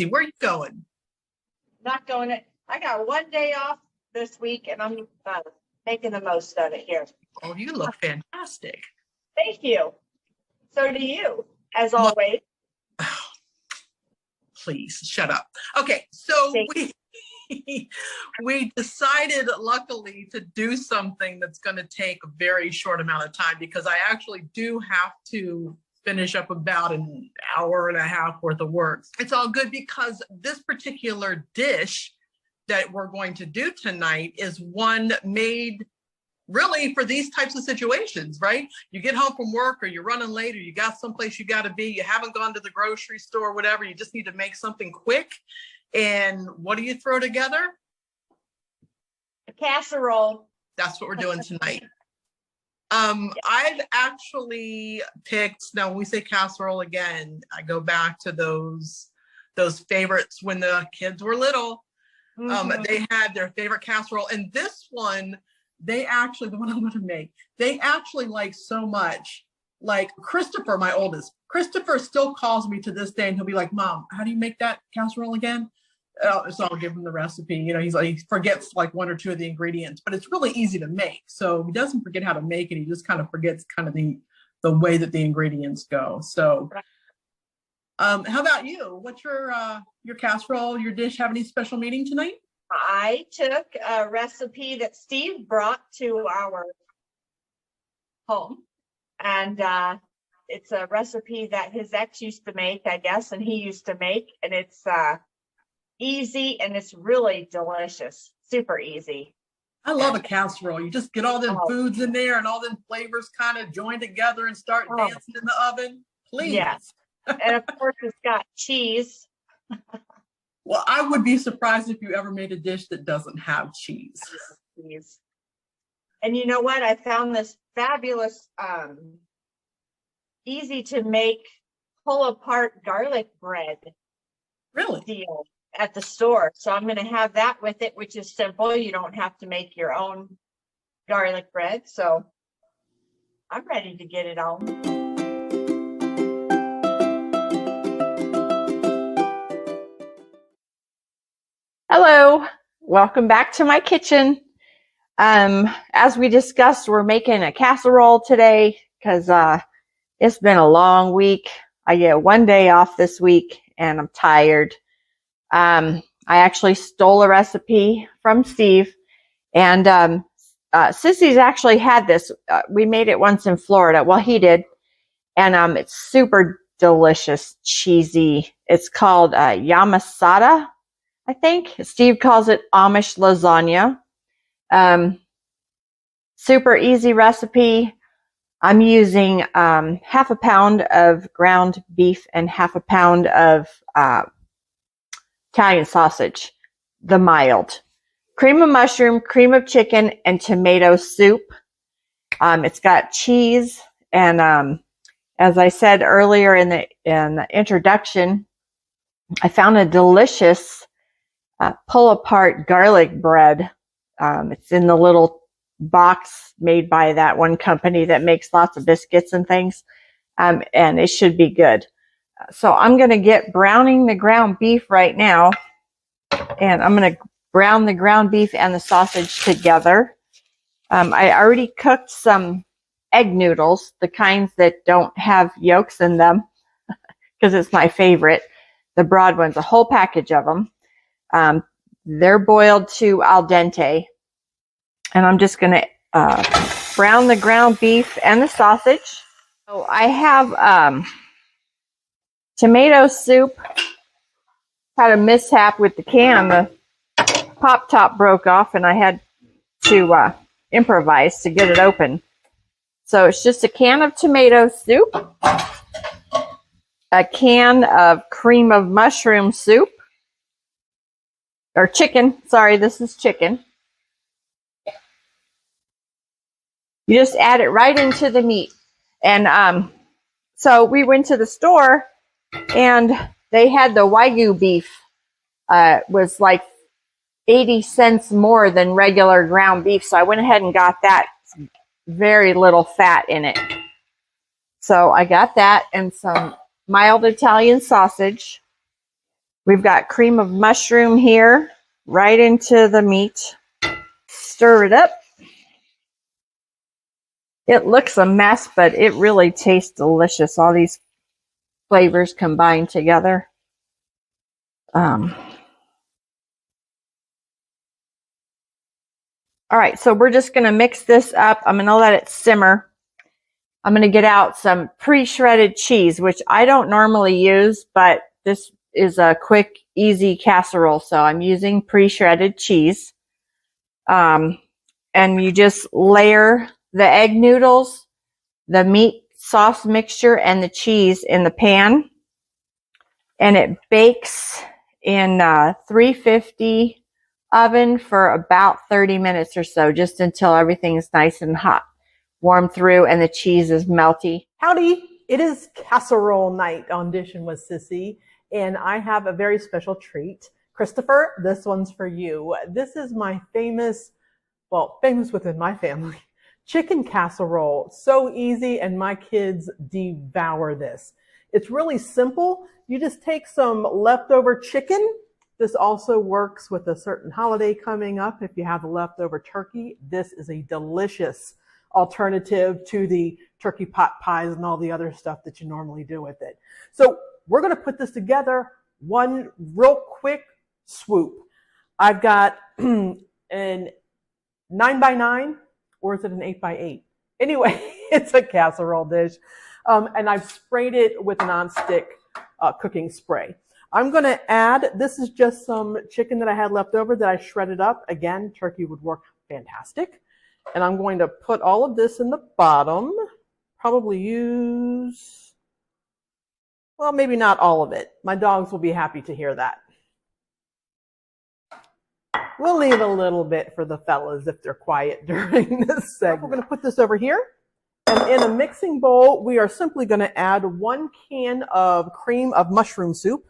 Betsy, where are you going? Not going. I got 1 day off this week, and I'm making the most of it here. Oh, you look fantastic. Thank you. So do you, as always. Please shut up. Okay, so we decided, luckily, to do something that's going to take a very short amount of time, because I actually do have to finish up about an hour and a half worth of work. It's all good, because this particular dish that we're going to do tonight is one made really for these types of situations, right? You get home from work, or you're running late, or you got someplace you got to be, you haven't gone to the grocery store, whatever, you just need to make something quick. And what do you throw together? A casserole. That's what we're doing tonight. I've actually picked, now when we say casserole again, I go back to those favorites when the kids were little. They had their favorite casserole, and this one, the one I'm going to make, they actually like so much. Like Christopher, my oldest, Christopher still calls me to this day, and he'll be like, "Mom, how do you make that casserole again?" So I'll give him the recipe. You know, he forgets like one or two of the ingredients, but it's really easy to make. So he doesn't forget how to make it. He just kind of forgets kind of the way that the ingredients go. So, how about you? What's your casserole, your dish? Have any special meaning tonight? I took a recipe that Steve brought to our home, and it's a recipe that his ex used to make, I guess, and he used to make, and it's easy, and it's really delicious, super easy. I love a casserole. You just get all them foods in there, and all them flavors kind of join together and start dancing in the oven. Please. Yes. And of course, it's got cheese. Well, I would be surprised if you ever made a dish that doesn't have cheese. And you know what? I found this fabulous, easy to make, pull apart garlic bread. Really? Deal at the store. So I'm going to have that with it, which is simple. You don't have to make your own garlic bread. So I'm ready to get it on. Hello, welcome back to my kitchen. As we discussed, we're making a casserole today because it's been a long week. I get 1 day off this week and I'm tired. I actually stole a recipe from Steve, and Sissy's actually had this. We made it once in Florida. Well, he did, and it's super delicious, cheesy. It's called yamasada. I think Steve calls it Amish lasagna. Super easy recipe. I'm using half a pound of ground beef and half a pound of Italian sausage, the mild. Cream of mushroom, cream of chicken, and tomato soup. It's got cheese, and as I said earlier in the introduction, I found a delicious pull apart garlic bread. It's in the little box made by that one company that makes lots of biscuits and things, and it should be good. So I'm going to get browning the ground beef right now, and I'm going to brown the ground beef and the sausage together. I already cooked some egg noodles, the kinds that don't have yolks in them, because it's my favorite. The broad ones, a whole package of them. They're boiled to al dente, and I'm just going to brown the ground beef and the sausage. So I have tomato soup. Had a mishap with the can. The pop top broke off, and I had to improvise to get it open. So it's just a can of tomato soup, a can of cream of mushroom soup, or chicken. Sorry, this is chicken. You just add it right into the meat. And so we went to the store, and they had the Wagyu beef. Was like 80 cents more than regular ground beef. So I went ahead and got that. Very little fat in it. So I got that, and some mild Italian sausage. We've got cream of mushroom here, right into the meat. Stir it up. It looks a mess, but it really tastes delicious. All these flavors combined together. All right, so we're just going to mix this up. I'm going to let it simmer. I'm going to get out some pre-shredded cheese, which I don't normally use, but this is a quick, easy casserole. So I'm using pre-shredded cheese. And you just layer the egg noodles, the meat sauce mixture, and the cheese in the pan. And it bakes in 350 oven for about 30 minutes or so, just until everything is nice and hot, warm through, and the cheese is melty. Howdy, it is casserole night on Dishin' with Sissy, and I have a very special treat. Christopher, this one's for you. This is my famous within my family, chicken casserole. So easy, and my kids devour this. It's really simple. You just take some leftover chicken. This also works with a certain holiday coming up. If you have a leftover turkey, this is a delicious alternative to the turkey pot pies and all the other stuff that you normally do with it. So we're going to put this together one real quick swoop. I've got an 9x9, or is it an 8x8? Anyway, it's a casserole dish. And I've sprayed it with nonstick cooking spray. I'm going to add, this is just some chicken that I had left over that I shredded up. Again, turkey would work fantastic. And I'm going to put all of this in the bottom. Probably use, well, maybe not all of it. My dogs will be happy to hear that. We'll leave a little bit for the fellas if they're quiet during this segment. We're going to put this over here. And in a mixing bowl, we are simply going to add 1 can of cream of mushroom soup.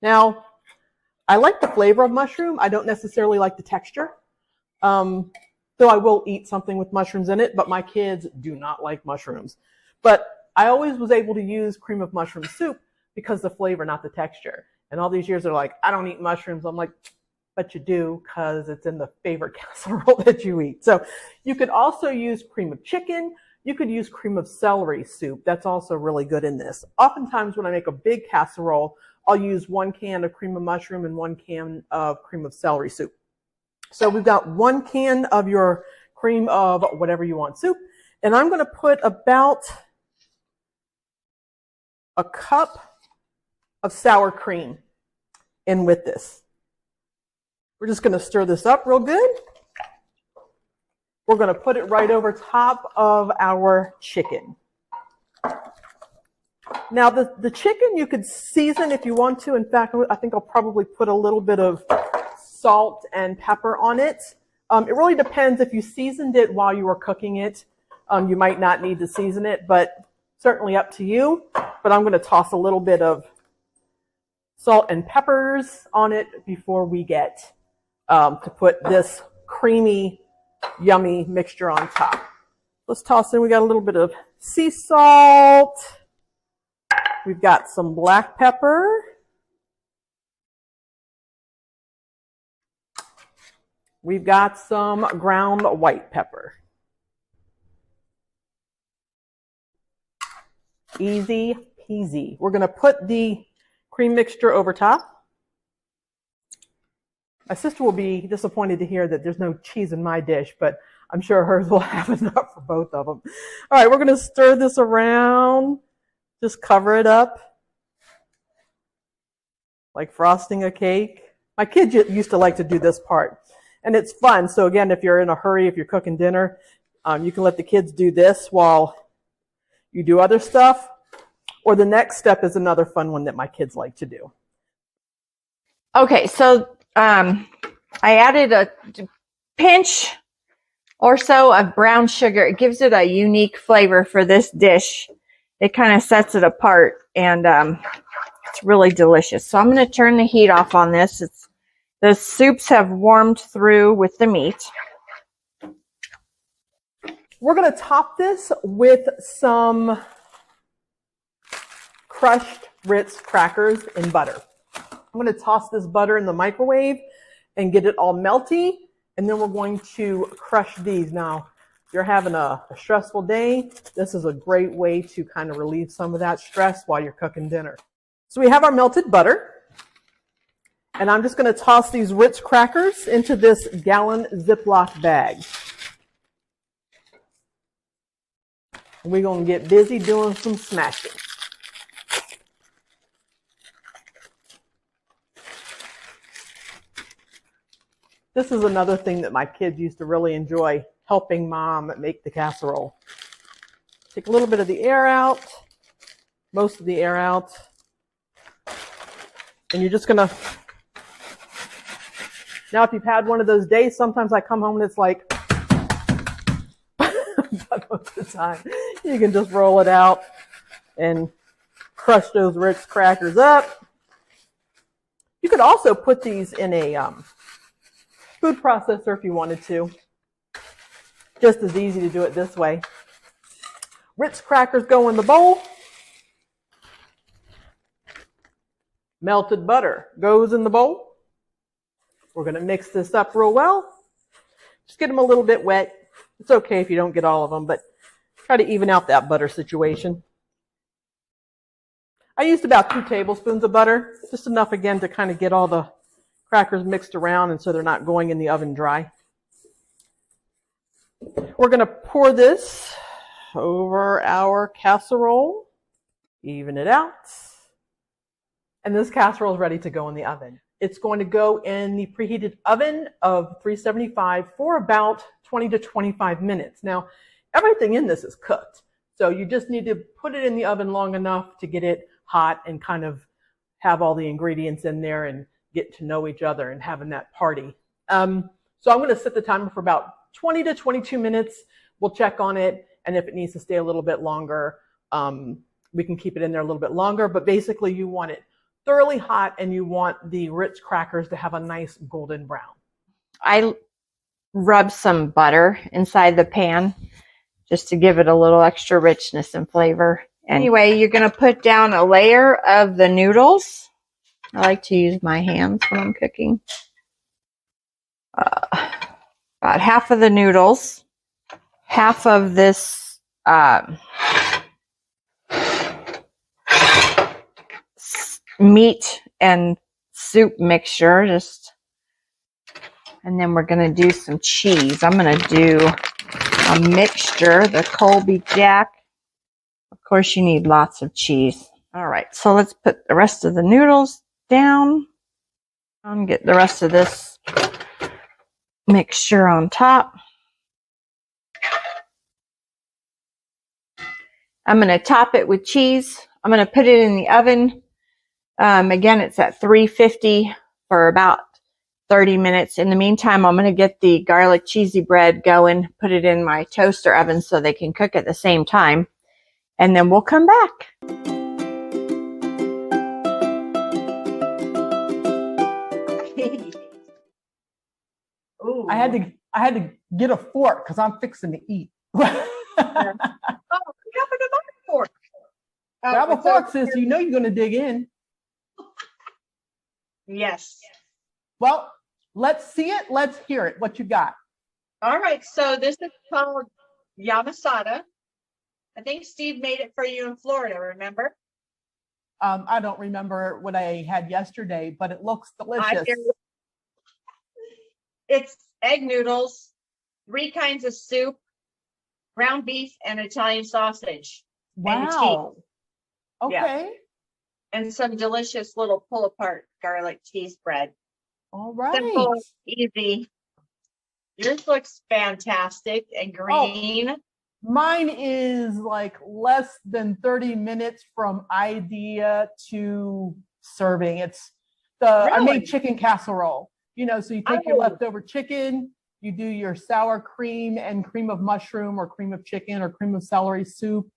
Now, I like the flavor of mushroom. I don't necessarily like the texture. Though I will eat something with mushrooms in it, but my kids do not like mushrooms. But I always was able to use cream of mushroom soup because the flavor, not the texture. And all these years they're like, I don't eat mushrooms. I'm like, but you do, because it's in the favorite casserole that you eat. So you could also use cream of chicken. You could use cream of celery soup. That's also really good in this. Oftentimes when I make a big casserole, I'll use 1 can of cream of mushroom and 1 can of cream of celery soup. So we've got 1 can of your cream of whatever you want soup. And I'm going to put about a cup of sour cream in with this. We're just going to stir this up real good. We're going to put it right over top of our chicken. Now, the chicken you could season if you want to. In fact, I think I'll probably put a little bit of salt and pepper on it. It really depends. If you seasoned it while you were cooking it, you might not need to season it, but certainly up to you. But I'm going to toss a little bit of salt and peppers on it before we get to put this creamy, yummy mixture on top. Let's toss in, we got a little bit of sea salt. We've got some black pepper. We've got some ground white pepper. Easy peasy. We're going to put the cream mixture over top. My sister will be disappointed to hear that there's no cheese in my dish, but I'm sure hers will have enough for both of them. All right, we're going to stir this around. Just cover it up like frosting a cake. My kids used to like to do this part, and it's fun. So again, if you're in a hurry, if you're cooking dinner, you can let the kids do this while you do other stuff. Or the next step is another fun one that my kids like to do. Okay, so I added a pinch or so of brown sugar. It gives it a unique flavor for this dish. It kind of sets it apart, and it's really delicious. So I'm going to turn the heat off on this. The soups have warmed through with the meat. We're going to top this with some crushed Ritz crackers in butter. I'm going to toss this butter in the microwave and get it all melty. And then we're going to crush these. Now, if you're having a stressful day, this is a great way to kind of relieve some of that stress while you're cooking dinner. So we have our melted butter. And I'm just going to toss these Ritz crackers into this gallon Ziploc bag. We're going to get busy doing some smashing. This is another thing that my kids used to really enjoy, helping mom make the casserole. Take a little bit of the air out, most of the air out, and you're just gonna, now if you've had one of those days, sometimes I come home and it's like, but most of the time, you can just roll it out and crush those Ritz crackers up. You could also put these in a food processor if you wanted to. Just as easy to do it this way. Ritz crackers go in the bowl. Melted butter goes in the bowl. We're going to mix this up real well. Just get them a little bit wet. It's okay if you don't get all of them, but try to even out that butter situation. I used about 2 tablespoons of butter, just enough again to kind of get all the crackers mixed around and so they're not going in the oven dry. We're going to pour this over our casserole, even it out, and this casserole is ready to go in the oven. It's going to go in the preheated oven of 375 for about 20 to 25 minutes. Now, everything in this is cooked, so you just need to put it in the oven long enough to get it hot and kind of have all the ingredients in there and get to know each other and having that party. So I'm going to set the timer for about 20 to 22 minutes. We'll check on it, and if it needs to stay a little bit longer, we can keep it in there a little bit longer. But basically, you want it thoroughly hot, and you want the Ritz crackers to have a nice golden brown. I rub some butter inside the pan just to give it a little extra richness and flavor. Anyway, you're going to put down a layer of the noodles. I like to use my hands when I'm cooking. About half of the noodles, half of this meat and soup mixture, and then we're going to do some cheese. I'm going to do a mixture, the Colby Jack. Of course, you need lots of cheese. All right, so let's put the rest of the noodles down and get the rest of this mixture on top. I'm going to top it with cheese. I'm going to put it in the oven. Again, it's at 350 for about 30 minutes. In the meantime, I'm going to get the garlic cheesy bread going, put it in my toaster oven so they can cook at the same time, and then we'll come back. Ooh. I had to get a fork because I'm fixing to eat. Oh, grab another fork. Grab a fork, sis. You know you're going to dig in. Yes. Well, let's see it. Let's hear it. What you got? All right. So this is called yamasada. I think Steve made it for you in Florida, remember? I don't remember what I had yesterday, but it looks delicious. It's egg noodles, 3 kinds of soup, ground beef, and Italian sausage. Wow. And okay. Yeah. And some delicious little pull-apart garlic cheese bread. All right. Simple, easy. Yours looks fantastic and green. Oh, mine is like less than 30 minutes from idea to serving. It's I made chicken casserole. You know, so you take your leftover chicken, you do your sour cream and cream of mushroom or cream of chicken or cream of celery soup,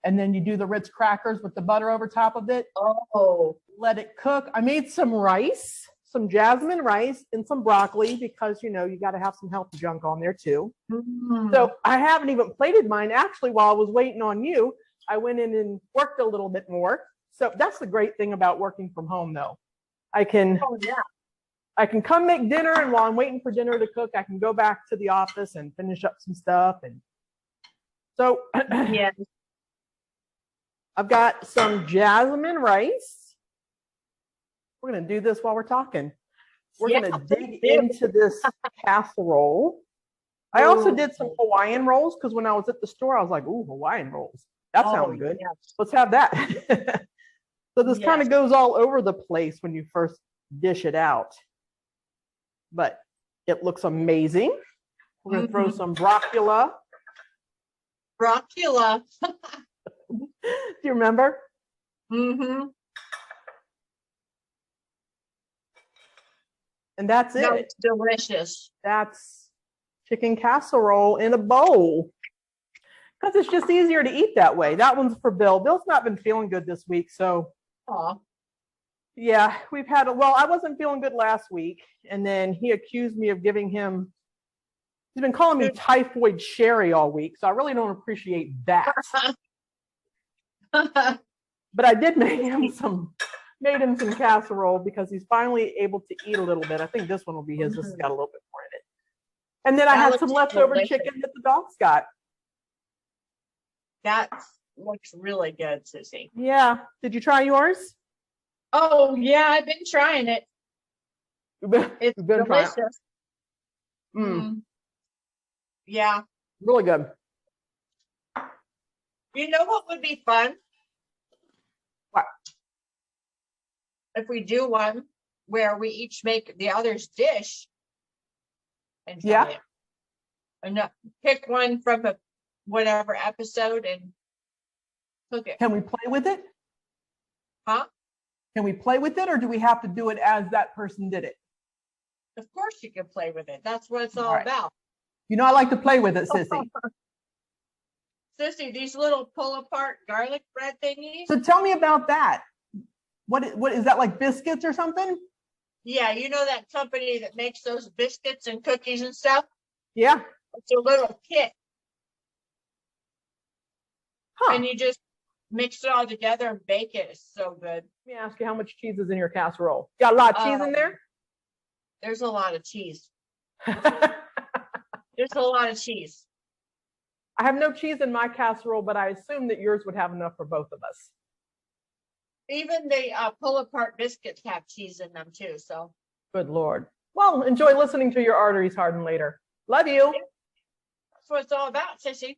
and then you do the Ritz crackers with the butter over top of it. Oh. Let it cook. I made some rice, some jasmine rice, and some broccoli because, you know, you got to have some healthy junk on there too. Mm. So I haven't even plated mine. Actually, while I was waiting on you, I went in and worked a little bit more. So that's the great thing about working from home, though. I can Oh, yeah. come make dinner, and while I'm waiting for dinner to cook, I can go back to the office and finish up some stuff. And so Yeah. I've got some jasmine rice. We're going to do this while we're talking. We're Yeah, going to dig please do. into this casserole. I also did some Hawaiian rolls because when I was at the store, I was like, ooh, Hawaiian rolls. That sounds good. Yes. Let's have that. So this kind of goes all over the place when you first dish it out. But it looks amazing. We're going to throw some broccula. Broccula. Do you remember? Mm-hmm. And that's it. That's delicious. That's chicken casserole in a bowl. Because it's just easier to eat that way. That one's for Bill. Bill's not been feeling good this week. So, Aw. yeah, we've had I wasn't feeling good last week. And then he accused me of giving him, he's been calling me typhoid Sheri all week. So I really don't appreciate that. But I did make him some casserole because he's finally able to eat a little bit. I think this one will be his. This has got a little bit more in it. And then I had some leftover chicken that the dogs got. That looks really good, Sissy. Yeah. Did you try yours? Oh, yeah, I've been trying it. It's You've been trying it. delicious. Yeah. Really good. You know what would be fun? What? If we do one where we each make the other's dish and try it. And pick one from whatever episode and cook it. Can we play with it? Huh? Can we play with it, or do we have to do it as that person did it? Of course you can play with it. That's what it's all Right. about. You know, I like to play with it, Sissy. Sissy, these little pull apart garlic bread thingies. So tell me about that. What is that, like biscuits or something? Yeah, you know that company that makes those biscuits and cookies and stuff? Yeah. It's a little kit. Huh. And you just mix it all together and bake it. It's so good. Let me ask you, how much cheese is in your casserole? Got a lot of cheese in there? There's a lot of cheese. I There's a lot of cheese. have no cheese in my casserole, but I assume that yours would have enough for both of us. Even the pull apart biscuits have cheese in them too. So Good Lord. Well, enjoy listening to your arteries harden later. Love you. that's what it's all about, Sissy.